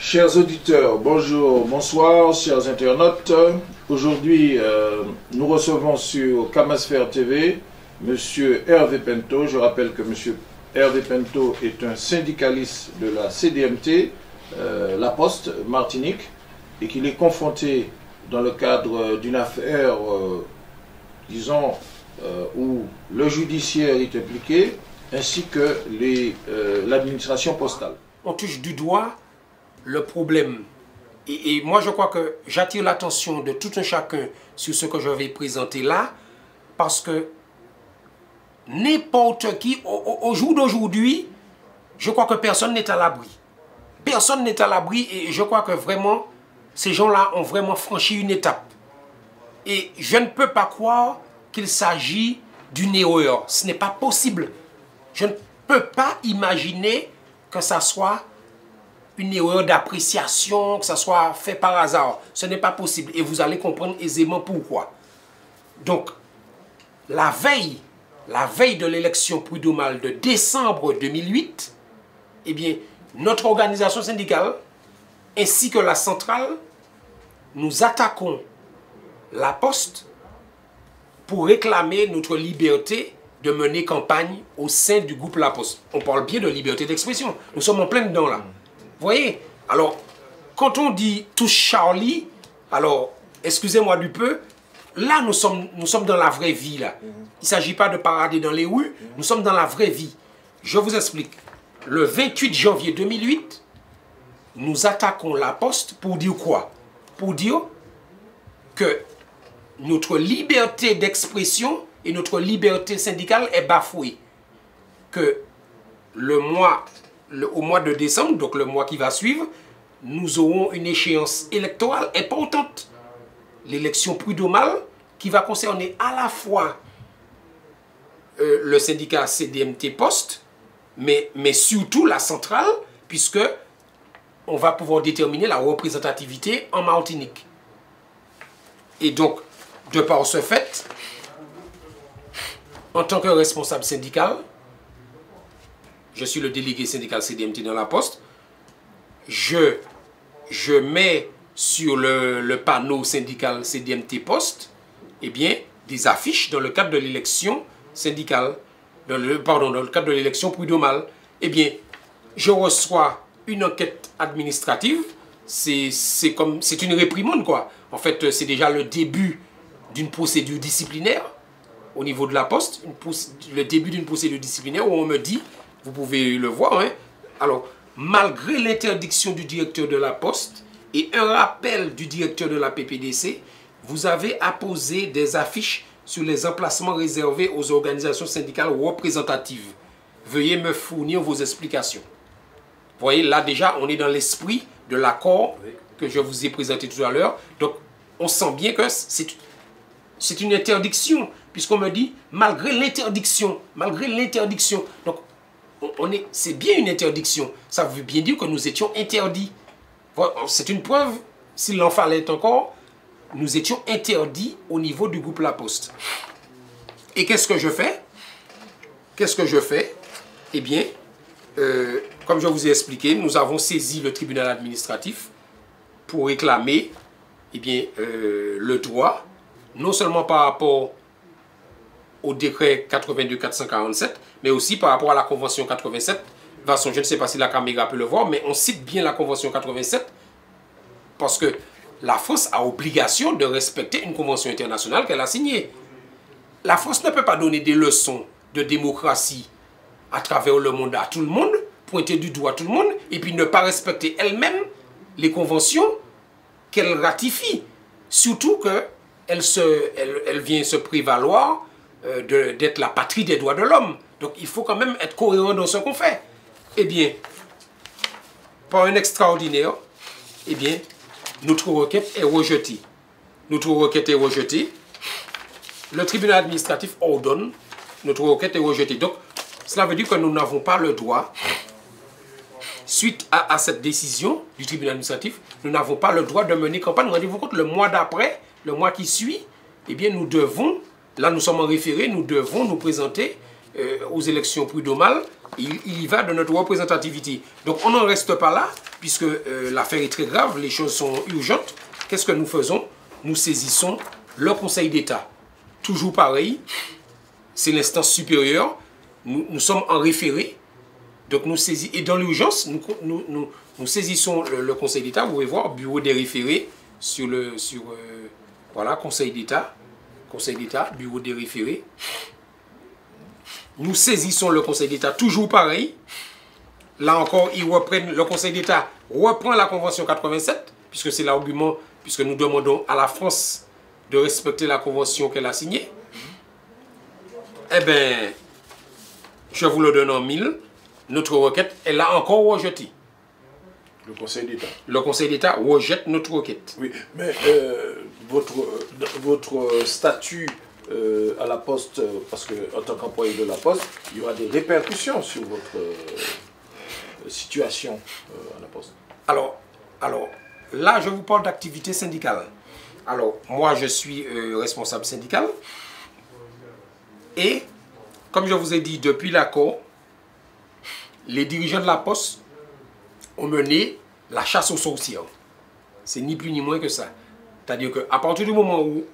Chers auditeurs, bonjour, bonsoir, chers internautes. Aujourd'hui, nous recevons sur Camasphère TV M. Hervé Pinto. Je rappelle que M. Hervé Pinto est un syndicaliste de la CDMT, La Poste, Martinique, et qu'il est confronté dans le cadre d'une affaire, disons, où le judiciaire est impliqué, ainsi que l'administration postale. On touche du doigt le problème. Et moi, je crois que j'attire l'attention de tout un chacun sur ce que je vais présenter là, parce que n'importe qui, au jour d'aujourd'hui, je crois que personne n'est à l'abri. Personne n'est à l'abri et je crois que vraiment, ces gens-là ont vraiment franchi une étape. Et je ne peux pas croire qu'il s'agit d'une erreur. Ce n'est pas possible. Je ne peux pas imaginer que ça soit une erreur d'appréciation, que ça soit fait par hasard. Ce n'est pas possible. Et vous allez comprendre aisément pourquoi. Donc, la veille de l'élection prud'homale de décembre 2008, eh bien, notre organisation syndicale, ainsi que la centrale, nous attaquons la Poste pour réclamer notre liberté de mener campagne au sein du groupe La Poste. On parle bien de liberté d'expression. Nous sommes en plein dedans là. Vous voyez? Alors, quand on dit « touche Charlie », alors, excusez-moi du peu, là, nous sommes dans la vraie vie, là. Il ne s'agit pas de parader dans les rues, nous sommes dans la vraie vie. Je vous explique. Le 28 janvier 2008, nous attaquons La Poste pour dire quoi? Pour dire que notre liberté d'expression et notre liberté syndicale est bafouée. Que au mois de décembre, donc le mois qui va suivre, nous aurons une échéance électorale importante. L'élection prud'homale qui va concerner à la fois le syndicat CDMT Poste, mais surtout la centrale, puisque on va pouvoir déterminer la représentativité en Martinique. Et donc, de par ce fait, en tant que responsable syndical, je suis le délégué syndical CDMT dans La Poste, je mets sur le panneau syndical CDMT Poste, eh bien, des affiches dans le cadre de l'élection syndicale, dans le cadre de l'élection prud'homale. Eh bien, je reçois une enquête administrative, c'est une réprimande, quoi. En fait, c'est déjà le début d'une procédure disciplinaire au niveau de La Poste, le début d'une procédure disciplinaire où on me dit, vous pouvez le voir, hein, alors, malgré l'interdiction du directeur de La Poste et un rappel du directeur de la PPDC, vous avez apposé des affiches sur les emplacements réservés aux organisations syndicales représentatives. Veuillez me fournir vos explications. Vous voyez, là déjà, on est dans l'esprit de l'accord que je vous ai présenté tout à l'heure. Donc, on sent bien que c'est une interdiction, puisqu'on me dit, malgré l'interdiction. Donc, c'est bien une interdiction. Ça veut bien dire que nous étions interdits. C'est une preuve, s'il en fallait encore, nous étions interdits au niveau du groupe La Poste. Et qu'est-ce que je fais? Eh bien, comme je vous ai expliqué, nous avons saisi le tribunal administratif pour réclamer eh bien, le droit, non seulement par rapport au décret 82-447, mais aussi par rapport à la Convention 87. De toute façon, je ne sais pas si la caméra peut le voir, mais on cite bien la Convention 87 parce que la France a obligation de respecter une convention internationale qu'elle a signée. La France ne peut pas donner des leçons de démocratie à travers le monde à tout le monde, pointer du doigt à tout le monde, et puis ne pas respecter elle-même les conventions qu'elle ratifie. Surtout qu'elle vient se prévaloir d'être la patrie des droits de l'homme. Donc il faut quand même être cohérent dans ce qu'on fait. Eh bien, par un extraordinaire, eh bien, notre requête est rejetée. Le tribunal administratif ordonne, notre requête est rejetée. Donc, cela veut dire que nous n'avons pas le droit, suite à cette décision du tribunal administratif, nous n'avons pas le droit de mener campagne. Rendez-vous compte, le mois d'après, le mois qui suit, eh bien, nous devons, là nous sommes en référé, nous devons nous présenter aux élections prud'homales Il y va de notre représentativité. Donc on n'en reste pas là, puisque l'affaire est très grave, les choses sont urgentes. Qu'est-ce que nous faisons? Nous saisissons le Conseil d'État. Toujours pareil, c'est l'instance supérieure. Nous sommes en référé. Donc nous saisissons, et dans l'urgence, nous saisissons le Conseil d'État. Vous pouvez voir, bureau des référés, voilà, Conseil d'État, bureau des référés. Nous saisissons le Conseil d'État, toujours pareil. Là encore, le Conseil d'État reprend la Convention 87, puisque c'est l'argument, puisque nous demandons à la France de respecter la Convention qu'elle a signée. Eh bien, je vous le donne en mille, notre requête, elle l'a encore rejetée. Le Conseil d'État. Le Conseil d'État rejette notre requête. Oui, mais votre statut à la Poste, parce qu'en tant qu'employé de la Poste, il y aura des répercussions sur votre situation à la Poste. Alors, là, je vous parle d'activité syndicale. Alors, moi, je suis responsable syndical. Et, comme je vous ai dit, depuis l'accord, les dirigeants de la Poste ont mené la chasse aux sorcières. C'est ni plus ni moins que ça. C'est-à-dire qu'à partir du moment où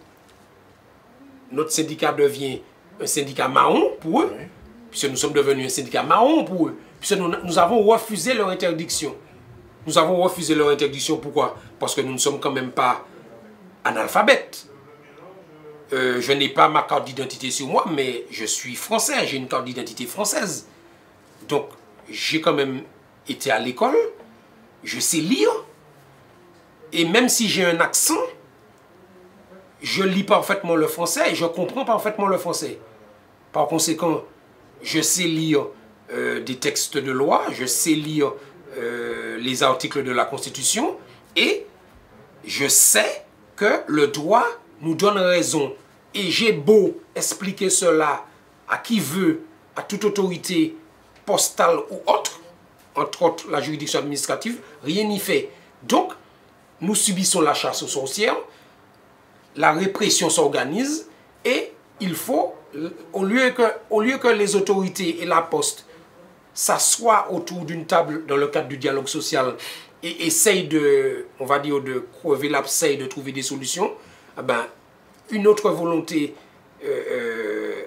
notre syndicat devient un syndicat marron pour eux, puisque nous sommes devenus un syndicat marron pour eux, puisque nous avons refusé leur interdiction. Nous avons refusé leur interdiction, pourquoi? Parce que nous ne sommes quand même pas analphabètes. Je n'ai pas ma carte d'identité sur moi, mais je suis français, j'ai une carte d'identité française. Donc, j'ai quand même été à l'école, je sais lire, et même si j'ai un accent, je lis parfaitement le français et je comprends parfaitement le français. Par conséquent, je sais lire des textes de loi, je sais lire les articles de la Constitution, et je sais que le droit nous donne raison. Et j'ai beau expliquer cela à qui veut, à toute autorité postale ou autre, entre autres la juridiction administrative, rien n'y fait. Donc, nous subissons la chasse aux sorcières, la répression s'organise, et il faut, au lieu que les autorités et la Poste s'assoient autour d'une table dans le cadre du dialogue social et essayent de, on va dire, de crever l'abcès et de trouver des solutions, eh ben, une autre volonté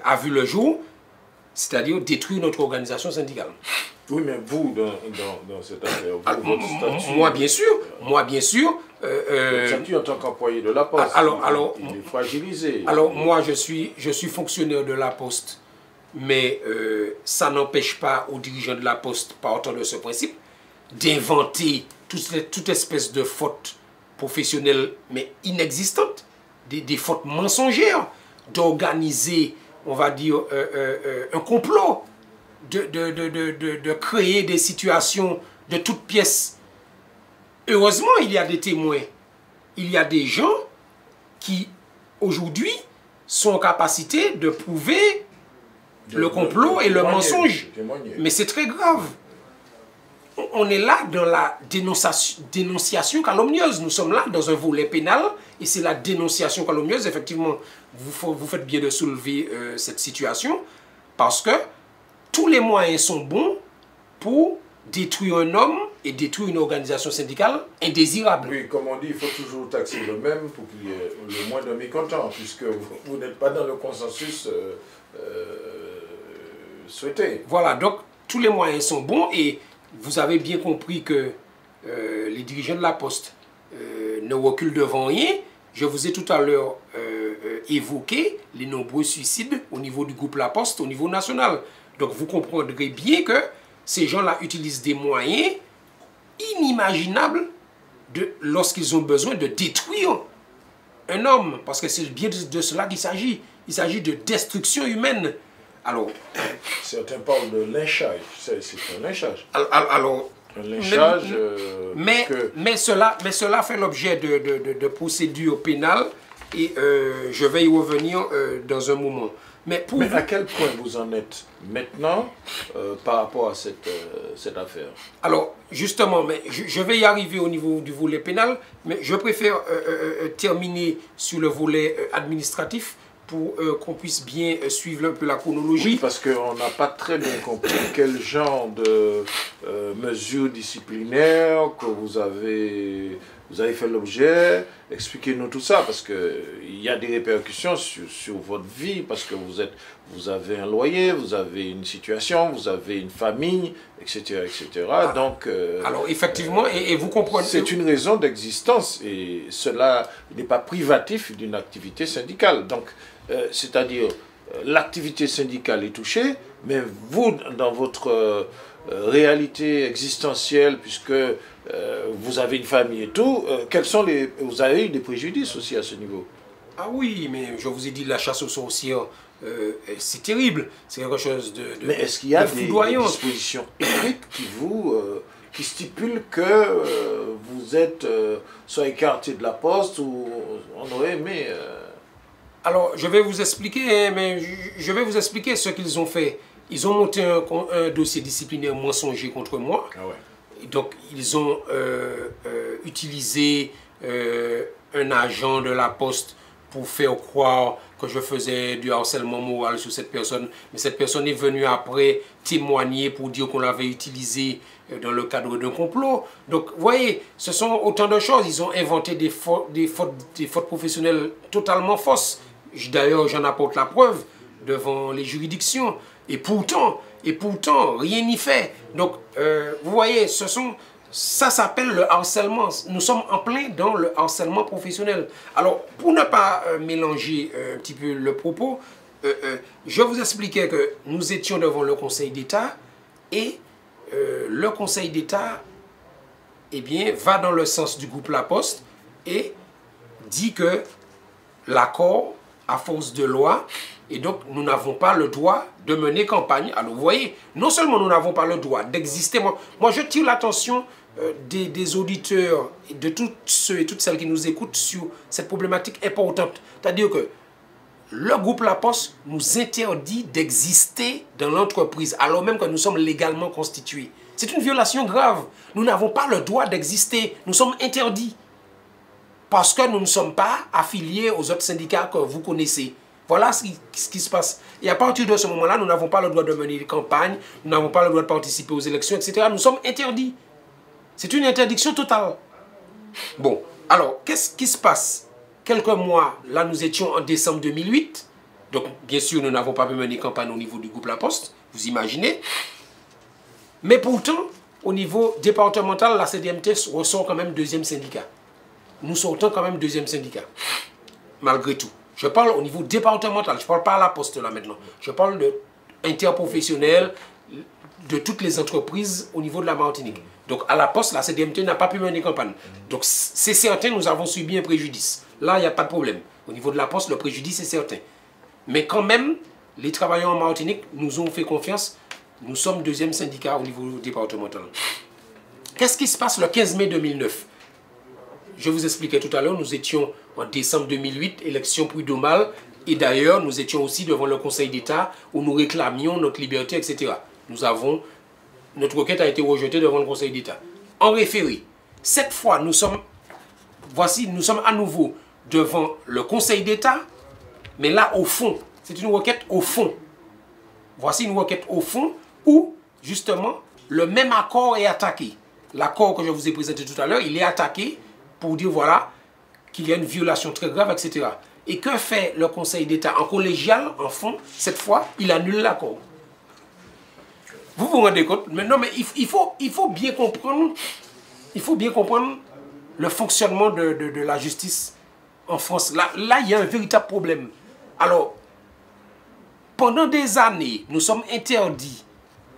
a vu le jour, c'est-à-dire détruire notre organisation syndicale. Oui, mais vous, dans cette affaire, votre statut... Moi, bien sûr. Votre statut en tant qu'employé de la Poste, il est fragilisé. Alors, moi, je suis fonctionnaire de la Poste, mais ça n'empêche pas aux dirigeants de la Poste, partant de ce principe, d'inventer toute espèce de faute professionnelle, mais inexistante, des fautes mensongères, d'organiser, on va dire, un complot, de créer des situations de toutes pièces. Heureusement, il y a des témoins. Il y a des gens qui, aujourd'hui, sont en capacité de prouver le complot et le mensonge. Mais c'est très grave. On est là dans la dénonciation calomnieuse. Nous sommes là dans un volet pénal et c'est la dénonciation calomnieuse. Effectivement, vous faites bien de soulever cette situation parce que tous les moyens sont bons pour détruire un homme et détruire une organisation syndicale indésirable. Oui, comme on dit, il faut toujours taxer le même pour qu'il y ait le moins de mécontents, puisque vous n'êtes pas dans le consensus souhaité. Voilà, donc tous les moyens sont bons et vous avez bien compris que les dirigeants de la Poste ne reculent devant rien. Je vous ai tout à l'heure évoqué les nombreux suicides au niveau du groupe La Poste, au niveau national. Donc vous comprendrez bien que ces gens-là utilisent des moyens inimaginables lorsqu'ils ont besoin de détruire un homme. Parce que c'est bien de cela qu'il s'agit. Il s'agit de destruction humaine. Alors, certains parlent de lynchage. C'est un lynchage. Alors, un lynchage. Mais cela fait l'objet de procédures pénales et je vais y revenir dans un moment. Mais à quel point vous en êtes maintenant par rapport à cette affaire? Alors, justement, mais je vais y arriver au niveau du volet pénal, mais je préfère terminer sur le volet administratif pour qu'on puisse bien suivre un peu la chronologie. Oui, parce qu'on n'a pas très bien compris quel genre de mesures disciplinaires que vous avez fait l'objet. Expliquez-nous tout ça, parce qu'il y a des répercussions sur votre vie, parce que vous avez un loyer, vous avez une situation, vous avez une famille, etc. etc. Ah, donc, alors effectivement, et vous comprenez... C'est une raison d'existence, et cela n'est pas privatif d'une activité syndicale. Donc, c'est-à-dire, l'activité syndicale est touchée, mais vous, dans votre réalité existentielle, puisque vous avez une famille et tout, vous avez eu des préjudices aussi à ce niveau? Ah oui, mais je vous ai dit, la chasse aux sorcières, c'est terrible. C'est quelque chose de mais est-ce qu'il y a des dispositions écrites qui stipulent que vous êtes soit écarté de la poste, ou on aurait aimé... Alors, je vais vous expliquer, mais je vais vous expliquer ce qu'ils ont fait. Ils ont monté un dossier disciplinaire mensonger contre moi. Ah ouais. Donc, ils ont utilisé un agent de la poste pour faire croire que je faisais du harcèlement moral sur cette personne. Mais cette personne est venue après témoigner pour dire qu'on l'avait utilisé dans le cadre d'un complot. Donc, vous voyez, ce sont autant de choses. Ils ont inventé des fautes professionnelles totalement fausses. D'ailleurs, j'en apporte la preuve devant les juridictions. Et pourtant, rien n'y fait. Donc, vous voyez, ça s'appelle le harcèlement. Nous sommes en plein dans le harcèlement professionnel. Alors, pour ne pas mélanger un petit peu le propos, je vous expliquais que nous étions devant le Conseil d'État et le Conseil d'État, eh bien, va dans le sens du groupe La Poste et dit que l'accord, à force de loi, et donc nous n'avons pas le droit de mener campagne. Alors vous voyez, non seulement nous n'avons pas le droit d'exister, moi je tire l'attention des auditeurs et de tous ceux et toutes celles qui nous écoutent sur cette problématique importante. C'est-à-dire que le groupe La Poste nous interdit d'exister dans l'entreprise, alors même que nous sommes légalement constitués. C'est une violation grave. Nous n'avons pas le droit d'exister. Nous sommes interdits. Parce que nous ne sommes pas affiliés aux autres syndicats que vous connaissez. Voilà ce qui se passe. Et à partir de ce moment-là, nous n'avons pas le droit de mener des campagnes, nous n'avons pas le droit de participer aux élections, etc. Nous sommes interdits. C'est une interdiction totale. Bon, alors, qu'est-ce qui se passe? Quelques mois, là, nous étions en décembre 2008. Donc, bien sûr, nous n'avons pas pu mener campagne au niveau du groupe La Poste, vous imaginez. Mais pourtant, au niveau départemental, la CDMT ressort quand même deuxième syndicat. Nous sortons quand même deuxième syndicat, malgré tout. Je parle au niveau départemental, je ne parle pas à la poste là maintenant. Je parle de interprofessionnel, de toutes les entreprises au niveau de la Martinique. Donc à la poste, la CDMT n'a pas pu mener campagne. Donc c'est certain, nous avons subi un préjudice. Là, il n'y a pas de problème. Au niveau de la poste, le préjudice est certain. Mais quand même, les travailleurs en Martinique nous ont fait confiance. Nous sommes deuxième syndicat au niveau départemental. Qu'est-ce qui se passe le 15 mai 2009? Je vous expliquais tout à l'heure, nous étions en décembre 2008, élection prud'homale, et d'ailleurs, nous étions aussi devant le Conseil d'État où nous réclamions notre liberté, etc. Notre requête a été rejetée devant le Conseil d'État. En référé, cette fois, nous sommes à nouveau devant le Conseil d'État, mais là, au fond, c'est une requête au fond. Voici une requête au fond où, justement, le même accord est attaqué. L'accord que je vous ai présenté tout à l'heure, il est attaqué pour dire, voilà, qu'il y a une violation très grave, etc. Et que fait le Conseil d'État en collégial, en fond, cette fois, il annule l'accord. Vous vous rendez compte? Mais non, mais il faut bien comprendre, le fonctionnement de la justice en France. Là, il y a un véritable problème. Alors, pendant des années, nous sommes interdits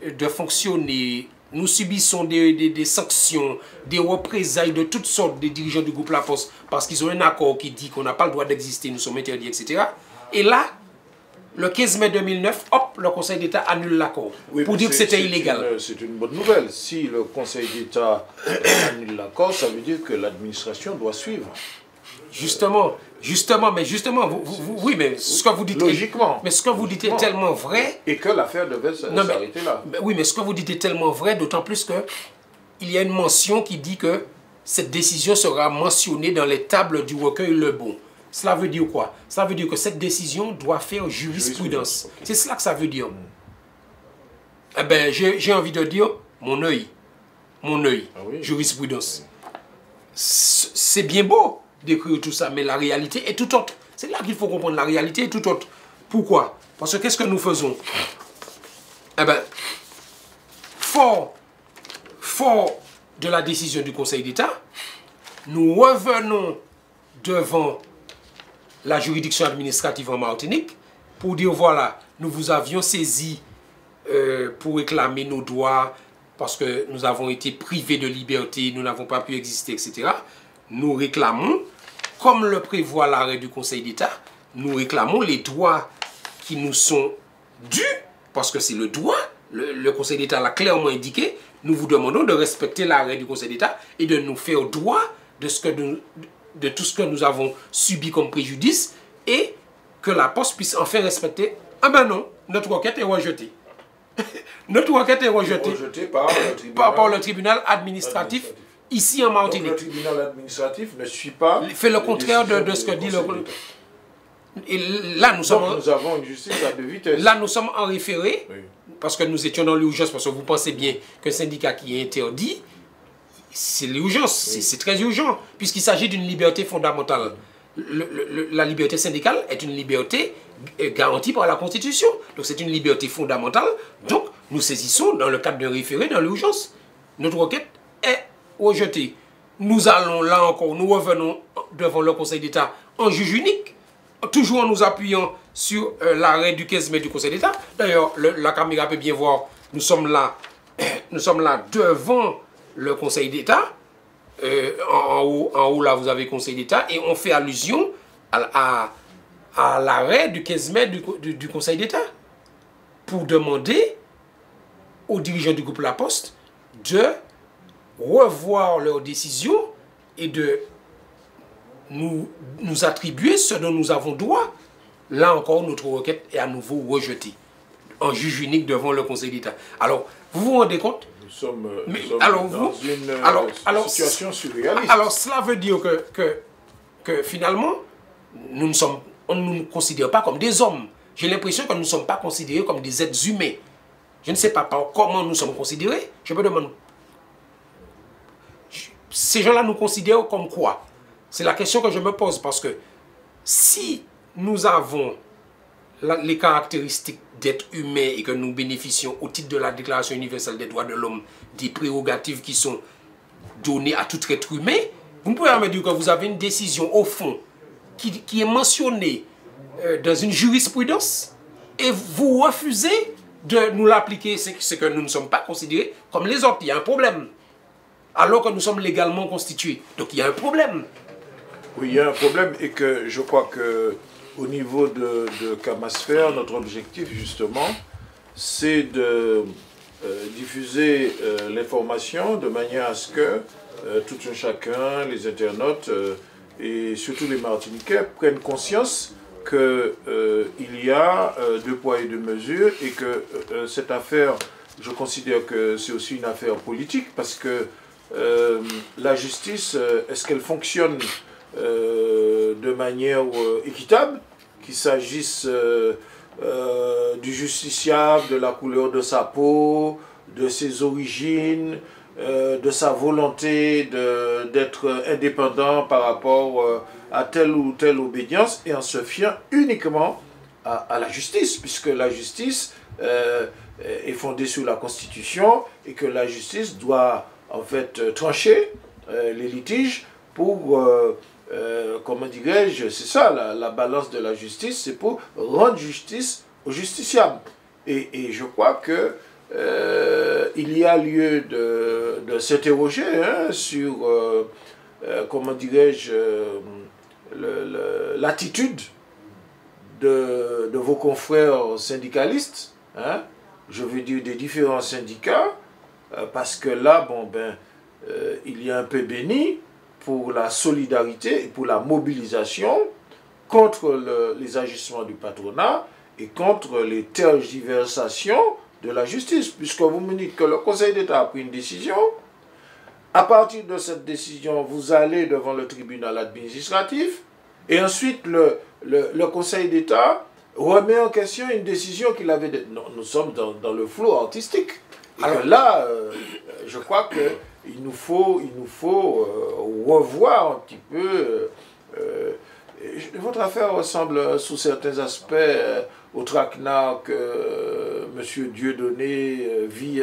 de fonctionner. Nous subissons des sanctions, des représailles de toutes sortes des dirigeants du groupe La Poste parce qu'ils ont un accord qui dit qu'on n'a pas le droit d'exister, nous sommes interdits, etc. Et là, le 15 mai 2009, hop, le Conseil d'État annule l'accord pour dire que c'était illégal. C'est une bonne nouvelle. Si le Conseil d'État annule l'accord, ça veut dire que l'administration doit suivre. Justement, oui, mais ce que vous dites, logiquement, mais ce que vous dites est tellement vrai. Et que l'affaire devait s'arrêter là. Oui, mais ce que vous dites est tellement vrai, d'autant plus que il y a une mention qui dit que cette décision sera mentionnée dans les tables du recueil Le Bon. Cela veut dire quoi? Cela veut dire que cette décision doit faire jurisprudence. Okay. C'est cela que ça veut dire. Eh ben, j'ai envie de dire mon œil. Mon œil. Ah oui. Jurisprudence. C'est bien beau d'écrire tout ça, mais la réalité est tout autre. C'est là qu'il faut comprendre. La réalité est tout autre. Pourquoi? Parce que qu'est-ce que nous faisons? Eh bien, fort de la décision du Conseil d'État, nous revenons devant la juridiction administrative en Martinique pour dire voilà, nous vous avions saisi pour réclamer nos droits parce que nous avons été privés de liberté, nous n'avons pas pu exister, etc. Nous réclamons, comme le prévoit l'arrêt du Conseil d'État, nous réclamons les droits qui nous sont dus, parce que c'est le droit, le Conseil d'État l'a clairement indiqué, nous vous demandons de respecter l'arrêt du Conseil d'État et de nous faire droit de tout ce que nous avons subi comme préjudice et que la Poste puisse enfin respecter. Ah ben non, notre requête est rejetée. Notre requête est rejetée par le tribunal administratif ici en Martinique. Donc le tribunal administratif ne suit pas... fait le contraire de ce que dit le... Et là, nous avons une justice à deux vitesses. Là, nous sommes en référé, oui. Parce que nous étions dans l'urgence, parce que vous pensez bien qu'un syndicat qui est interdit, c'est l'urgence, oui. C'est très urgent, puisqu'il s'agit d'une liberté fondamentale. La liberté syndicale est une liberté garantie par la Constitution. Donc c'est une liberté fondamentale. Donc nous saisissons dans le cadre d'un référé dans l'urgence. Notre requête est rejetée. Nous allons là encore, nous revenons devant le Conseil d'État en juge unique, toujours en nous appuyant sur l'arrêt du 15 mai du Conseil d'État. D'ailleurs, la caméra peut bien voir, nous sommes là devant le Conseil d'État. En haut, là, vous avez Conseil d'État. Et on fait allusion à l'arrêt du 15 mai du Conseil d'État pour demander aux dirigeants du groupe La Poste de revoir leurs décisions et de nous attribuer ce dont nous avons droit. Là encore, notre requête est à nouveau rejetée en juge unique devant le Conseil d'État. Alors, vous vous rendez compte? Nous sommes dans une situation surréaliste. Alors, cela veut dire que finalement, nous ne nous considère pas comme des hommes. J'ai l'impression que nous ne sommes pas considérés comme des êtres humains. Je ne sais pas comment nous sommes considérés. Je me demande, ces gens-là nous considèrent comme quoi? C'est la question que je me pose, parce que si nous avons les caractéristiques d'être humain et que nous bénéficions au titre de la Déclaration universelle des droits de l'homme des prérogatives qui sont données à tout être humain, vous pouvez me dire que vous avez une décision au fond qui est mentionnée dans une jurisprudence et vous refusez de nous l'appliquer. C'est que nous ne sommes pas considérés comme les autres. Il y a un problème. Alors que nous sommes légalement constitués. Donc il y a un problème. Oui, il y a un problème et que je crois que au niveau de Camasphère, notre objectif justement, c'est de diffuser l'information de manière à ce que tout un chacun, les internautes et surtout les Martiniquais prennent conscience qu'il y a deux poids et deux mesures et que cette affaire, je considère que c'est aussi une affaire politique parce que la justice, est-ce qu'elle fonctionne de manière équitable, qu'il s'agisse du justiciable, de la couleur de sa peau, de ses origines, de sa volonté d'être indépendant par rapport à telle ou telle obédience, et en se fiant uniquement à la justice, puisque la justice est fondée sur la Constitution et que la justice doit en fait trancher les litiges pour, comment dirais-je, c'est ça la balance de la justice, c'est pour rendre justice aux justiciables. Et je crois que il y a lieu de s'interroger sur, comment dirais-je, l'attitude de vos confrères syndicalistes, je veux dire des différents syndicats, parce que là, bon, il y a un peu béni pour la solidarité et pour la mobilisation contre les agissements du patronat et contre les tergiversations de la justice, puisque vous me dites que le Conseil d'État a pris une décision. À partir de cette décision, vous allez devant le tribunal administratif Et ensuite, le Conseil d'État remet en question une décision qu'il avait... Non, nous sommes dans le flou artistique. Et alors, là, je crois qu'il nous faut revoir un petit peu... votre affaire ressemble sous certains aspects au traquenard que M. Dieudonné vit,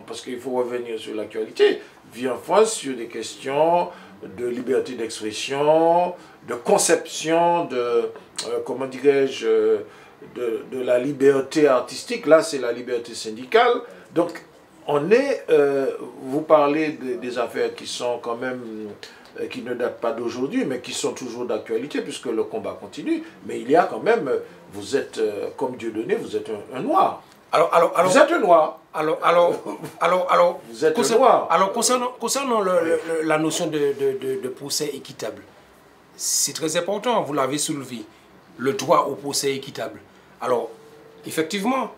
parce qu'il faut revenir sur l'actualité, vit en France sur des questions de liberté d'expression, de conception, comment dirais-je, de la liberté artistique. Là, c'est la liberté syndicale. Donc, vous parlez des affaires qui sont quand même... qui ne datent pas d'aujourd'hui, mais qui sont toujours d'actualité, puisque le combat continue. Mais il y a quand même, vous êtes, comme Dieudonné, vous êtes un noir. Vous êtes un noir. Vous êtes un noir. Alors, concernant la notion de procès équitable, c'est très important, vous l'avez soulevé, le droit au procès équitable. Alors, effectivement,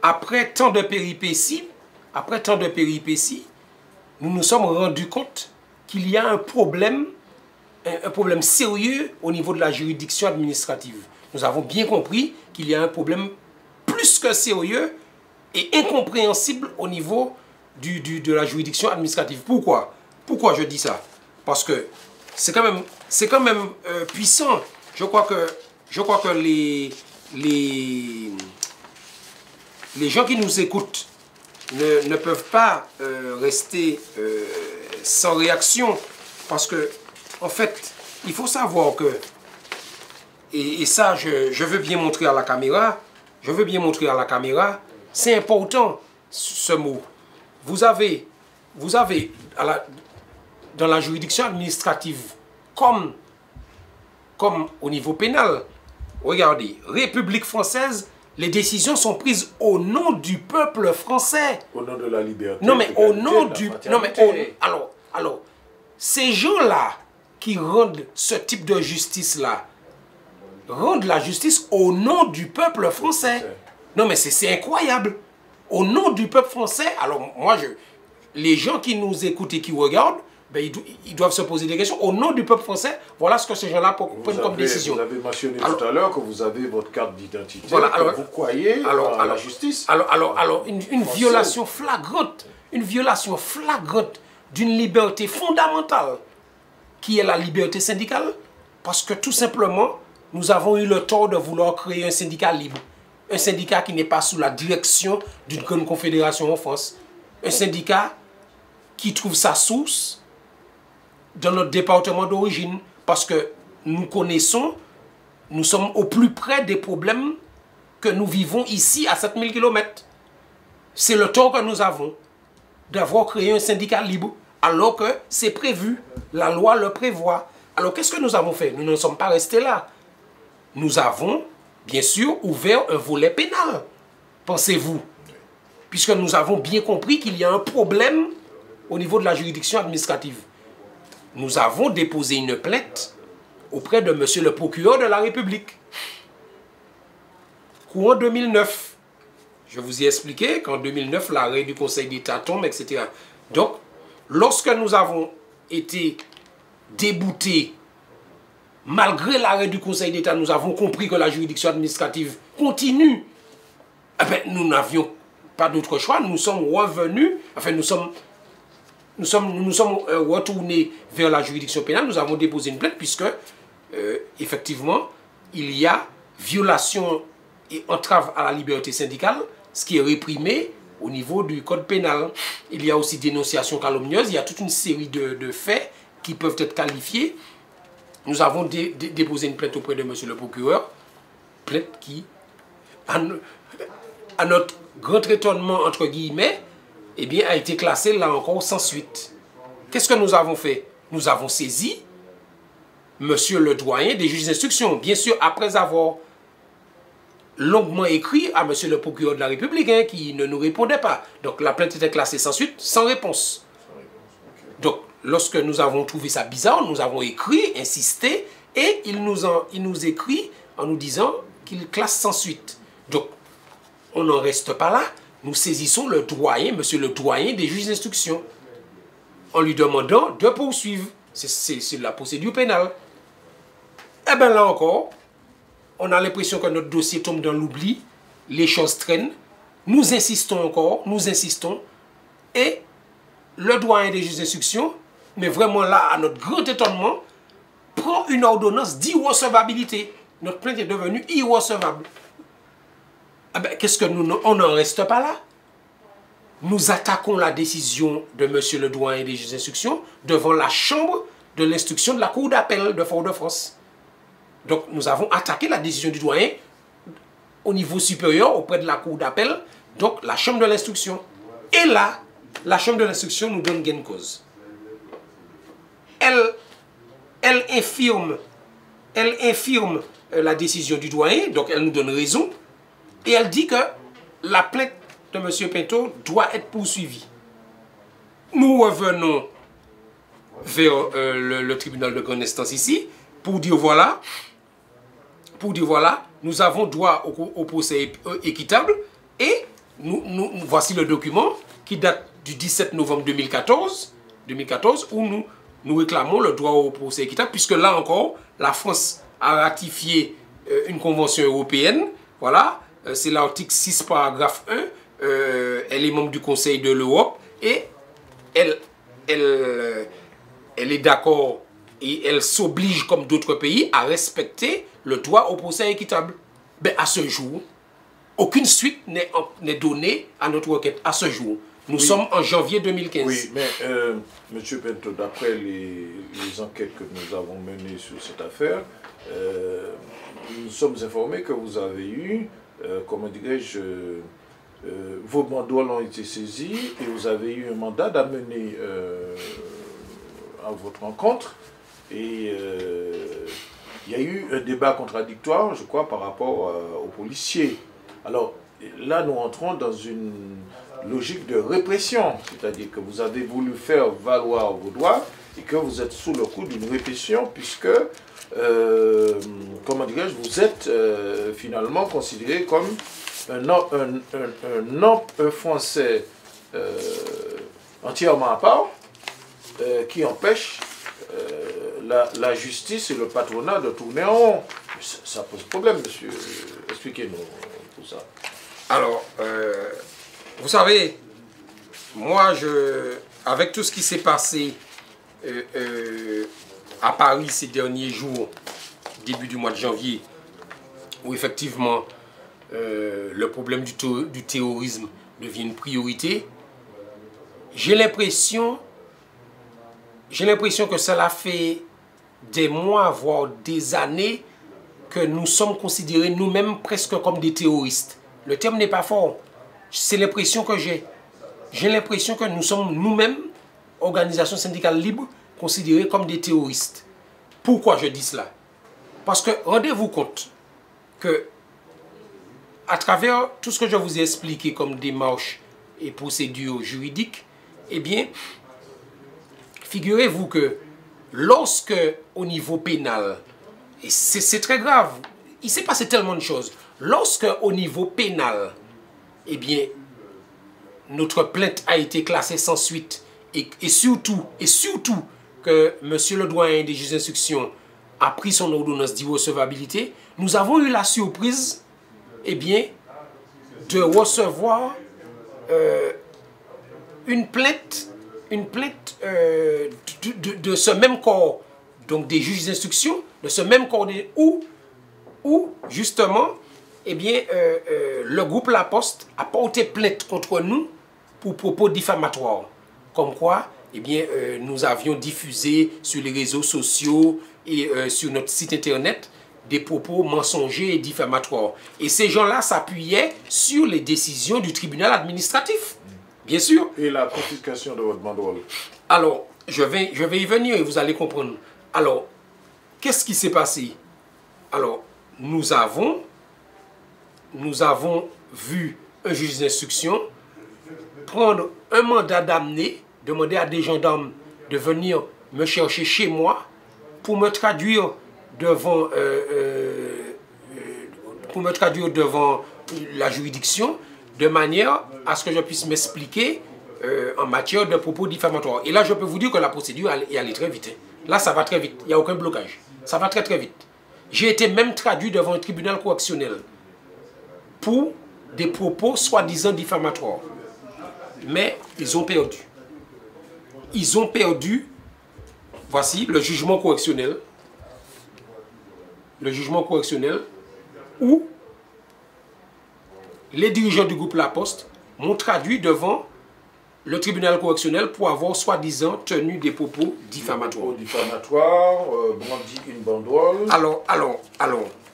après tant de péripéties, nous nous sommes rendus compte qu'il y a un problème sérieux au niveau de la juridiction administrative. Nous avons bien compris qu'il y a un problème plus que sérieux et incompréhensible au niveau de la juridiction administrative. Pourquoi? Pourquoi je dis ça? Parce que c'est quand même puissant. Je crois que les gens qui nous écoutent ne peuvent pas rester sans réaction, parce que, en fait, il faut savoir que, et ça, je veux bien montrer à la caméra, c'est important, ce mot. Vous avez dans la juridiction administrative, comme au niveau pénal, regardez, République française, les décisions sont prises au nom du peuple français. Au nom de la liberté. Non, mais au nom du... Non, mais alors, ces gens-là qui rendent ce type de justice-là, rendent la justice au nom du peuple français. Non, mais c'est incroyable. Au nom du peuple français, alors moi, les gens qui nous écoutent et qui regardent, ben, ils doivent se poser des questions. Au nom du peuple français, voilà ce que ces gens-là prennent comme décision. Vous avez mentionné tout à l'heure que vous avez votre carte d'identité, voilà, vous croyez à la justice. Alors une violation flagrante d'une liberté fondamentale qui est la liberté syndicale, parce que tout simplement, nous avons eu le tort de vouloir créer un syndicat libre. Un syndicat qui n'est pas sous la direction d'une grande confédération en France. Un syndicat qui trouve sa source dans notre département d'origine, parce que nous sommes au plus près des problèmes que nous vivons ici à 7000 km. C'est le tort que nous avons d'avoir créé un syndicat libre, alors que c'est prévu, la loi le prévoit. Alors qu'est-ce que nous avons fait? Nous ne sommes pas restés là. Nous avons, bien sûr, ouvert un volet pénal, pensez-vous, puisque nous avons bien compris qu'il y a un problème au niveau de la juridiction administrative. Nous avons déposé une plainte auprès de monsieur le procureur de la République. Courant 2009. Je vous ai expliqué qu'en 2009, l'arrêt du Conseil d'État tombe, etc. Donc, lorsque nous avons été déboutés, malgré l'arrêt du Conseil d'État, nous avons compris que la juridiction administrative continue. Eh bien, nous n'avions pas d'autre choix. Nous sommes revenus, enfin nous sommes retournés vers la juridiction pénale. Nous avons déposé une plainte puisque, effectivement, il y a violation et entrave à la liberté syndicale, ce qui est réprimé au niveau du code pénal. Il y a aussi dénonciation calomnieuse. Il y a toute une série de faits qui peuvent être qualifiés. Nous avons déposé une plainte auprès de monsieur le procureur. Plainte qui, à notre grand étonnement, entre guillemets, eh bien, a été classée là encore sans suite. Qu'est-ce que nous avons fait? Nous avons saisi monsieur le doyen des juges d'instruction, bien sûr après avoir longuement écrit à monsieur le procureur de la République, hein, qui ne nous répondait pas. Donc la plainte était classée sans suite, sans réponse. Donc lorsque nous avons trouvé ça bizarre, nous avons écrit, insisté, et il nous écrit en nous disant qu'il classe sans suite. Donc on n'en reste pas là. Nous saisissons le doyen, monsieur le doyen des juges d'instruction, en lui demandant de poursuivre. C'est la procédure pénale. Eh bien là encore, on a l'impression que notre dossier tombe dans l'oubli, les choses traînent. Nous insistons encore, nous insistons. Et le doyen des juges d'instruction, mais vraiment là, à notre grand étonnement, prend une ordonnance d'irrecevabilité. Notre plainte est devenue irrecevable. Eh bien, qu'est-ce que nous... On n'en reste pas là. Nous attaquons la décision de monsieur le doyen des juges d'instruction devant la chambre de l'instruction de la Cour d'appel de Fort-de-France. Donc, nous avons attaqué la décision du doyen au niveau supérieur auprès de la Cour d'appel, donc la chambre de l'instruction. Et là, la chambre de l'instruction nous donne gain de cause. Elle infirme la décision du doyen, donc elle nous donne raison, et elle dit que la plainte de M. Pinto doit être poursuivie. Nous revenons vers le tribunal de grande instance ici, pour dire voilà, nous avons droit au procès équitable, et voici le document qui date du 17 novembre 2014 où nous réclamons le droit au procès équitable, puisque là encore, la France a ratifié une convention européenne. Voilà, c'est l'article 6, paragraphe 1. Elle est membre du Conseil de l'Europe et elle est d'accord et elle s'oblige, comme d'autres pays, à respecter le droit au procès équitable. Mais à ce jour, aucune suite n'est donnée à notre requête. À ce jour. Nous sommes en janvier 2015. Oui, mais M. Pinto, d'après les enquêtes que nous avons menées sur cette affaire, nous sommes informés que vous avez eu, comment dirais-je, vos mandats ont été saisis et vous avez eu un mandat d'amener à votre rencontre. Et il y a eu un débat contradictoire, je crois, par rapport aux policiers. Alors là, nous entrons dans une logique de répression, c'est-à-dire que vous avez voulu faire valoir vos droits et que vous êtes sous le coup d'une répression puisque, comment dirais-je, vous êtes finalement considéré comme un Français entièrement à part qui empêche la justice et le patronat de tourner en rond. Ça pose problème, monsieur. Expliquez-nous tout ça. Alors, vous savez, moi, avec tout ce qui s'est passé à Paris ces derniers jours, début du mois de janvier, où effectivement le problème du terrorisme devient une priorité, j'ai l'impression que cela fait des mois, voire des années, que nous sommes considérés nous-mêmes presque comme des terroristes. Le terme n'est pas fort. C'est l'impression que j'ai. J'ai l'impression que nous sommes nous-mêmes, organisations syndicales libres, considérées comme des terroristes. Pourquoi je dis cela? Parce que rendez-vous compte que à travers tout ce que je vous ai expliqué comme démarche et procédure juridique, eh bien, figurez-vous que lorsque, au niveau pénal, et c'est très grave, il s'est passé tellement de choses, lorsque, au niveau pénal, eh bien, notre plainte a été classée sans suite, et surtout que monsieur le doyen des juges d'instruction a pris son ordonnance d'irrecevabilité, nous avons eu la surprise, eh bien, de recevoir une plainte de ce même corps, donc des juges d'instruction, de ce même corps où justement, eh bien, le groupe La Poste a porté plainte contre nous pour propos diffamatoires. Comme quoi, eh bien, nous avions diffusé sur les réseaux sociaux et sur notre site internet des propos mensongers et diffamatoires. Et ces gens-là s'appuyaient sur les décisions du tribunal administratif, bien sûr. Et la confiscation de votre banderole. Alors, je vais y venir et vous allez comprendre. Alors, qu'est-ce qui s'est passé? Alors, nous avons vu un juge d'instruction prendre un mandat d'amener, demander à des gendarmes de venir me chercher chez moi pour me traduire devant la juridiction de manière à ce que je puisse m'expliquer en matière de propos diffamatoires. Et là, je peux vous dire que la procédure est allée très vite. Là, ça va très vite. Il n'y a aucun blocage. Ça va très très vite. J'ai été même traduit devant un tribunal correctionnel pour des propos soi-disant diffamatoires. Mais ils ont perdu. Ils ont perdu. Voici le jugement correctionnel. Le jugement correctionnel où les dirigeants du groupe La Poste m'ont traduit devant le tribunal correctionnel pour avoir soi-disant tenu des propos diffamatoires. Des propos diffamatoires, brandi une banderole. Alors.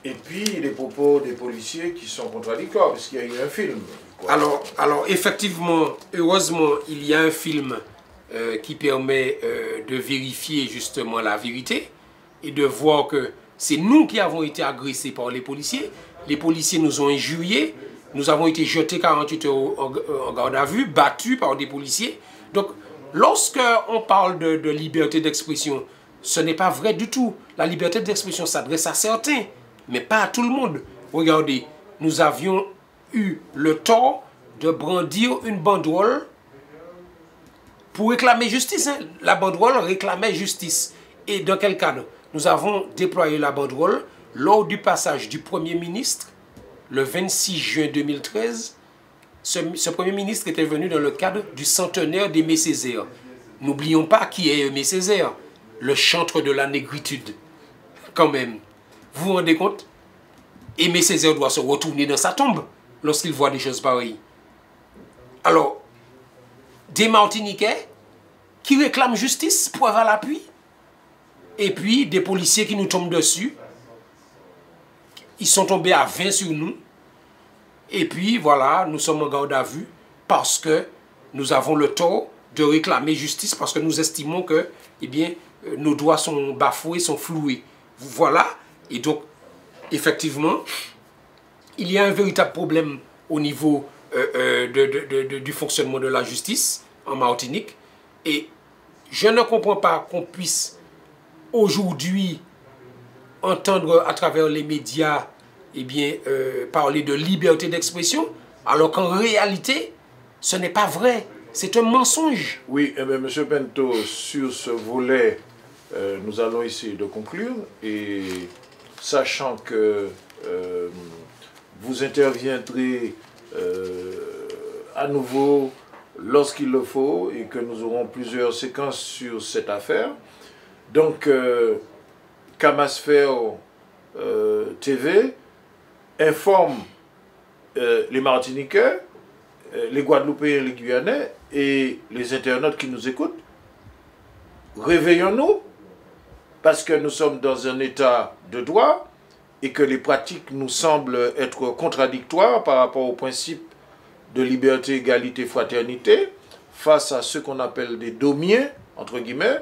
Et puis les propos des policiers qui sont contradictoires, parce qu'il y a eu un film. Alors, effectivement, heureusement, il y a un film qui permet de vérifier justement la vérité et de voir que c'est nous qui avons été agressés par les policiers. Les policiers nous ont injuriés. Nous avons été jetés 48 heures en garde à vue, battus par des policiers. Donc, lorsque on parle de liberté d'expression, ce n'est pas vrai du tout. La liberté d'expression s'adresse à certains, mais pas à tout le monde. Regardez, nous avions eu le tort de brandir une banderole pour réclamer justice. Hein. La banderole réclamait justice. Et dans quel cadre? Nous avons déployé la banderole lors du passage du Premier ministre le 26 juin 2013. Ce Premier ministre était venu dans le cadre du centenaire d'Aimé Césaire. N'oublions pas qui est Aimé Césaire, le chantre de la négritude. Quand même. Vous vous rendez compte? Aimé Césaire doit se retourner dans sa tombe lorsqu'il voit des choses pareilles. Alors, des Martiniquais qui réclament justice, preuve à l'appui, et puis des policiers qui nous tombent dessus. Ils sont tombés à 20 sur nous. Et puis voilà, nous sommes en garde à vue parce que nous avons le tort de réclamer justice, parce que nous estimons que, eh bien, nos droits sont bafoués, sont floués. Voilà. Et donc, effectivement, il y a un véritable problème au niveau du fonctionnement de la justice en Martinique. Et je ne comprends pas qu'on puisse aujourd'hui entendre à travers les médias parler de liberté d'expression, alors qu'en réalité, ce n'est pas vrai. C'est un mensonge. Oui, eh bien, M. Pento, sur ce volet, nous allons essayer de conclure. Et sachant que vous interviendrez à nouveau lorsqu'il le faut et que nous aurons plusieurs séquences sur cette affaire. Donc, Camasphère TV informe les Martiniquais, les Guadeloupéens, les Guyanais et les internautes qui nous écoutent. Réveillons-nous, parce que nous sommes dans un état de droit et que les pratiques nous semblent être contradictoires par rapport au principe de liberté, égalité, fraternité, face à ce qu'on appelle des daumiens, entre guillemets.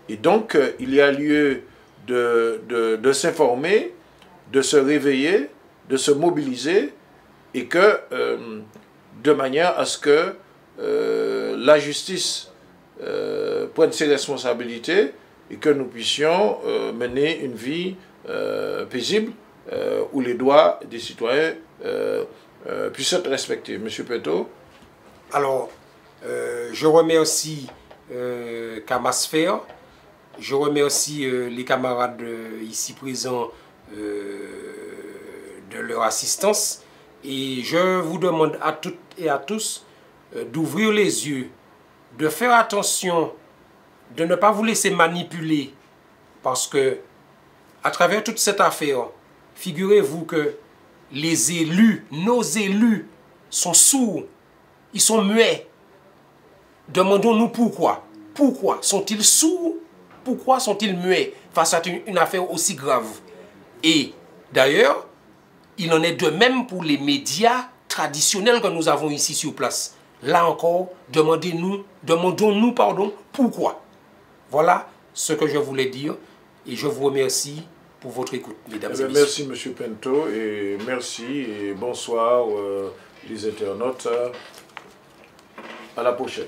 Et donc, il y a lieu de s'informer, de se réveiller, de se mobiliser, et que, de manière à ce que la justice prenne ses responsabilités et que nous puissions mener une vie paisible où les droits des citoyens puissent être respectés. Monsieur Pento. Alors, je remercie Camasphère, je remercie les camarades ici présents de leur assistance, et je vous demande à toutes et à tous d'ouvrir les yeux, de faire attention, de ne pas vous laisser manipuler, parce que à travers toute cette affaire, figurez-vous que les élus, nos élus, sont sourds, ils sont muets. Demandons-nous pourquoi. Pourquoi sont-ils sourds? Pourquoi sont-ils muets face à une affaire aussi grave? Et d'ailleurs, il en est de même pour les médias traditionnels que nous avons ici sur place. Là encore, demandons-nous pourquoi. Voilà ce que je voulais dire, et je vous remercie pour votre écoute, mesdames et messieurs. Merci, M. Pento, et merci et bonsoir les internautes. À la prochaine.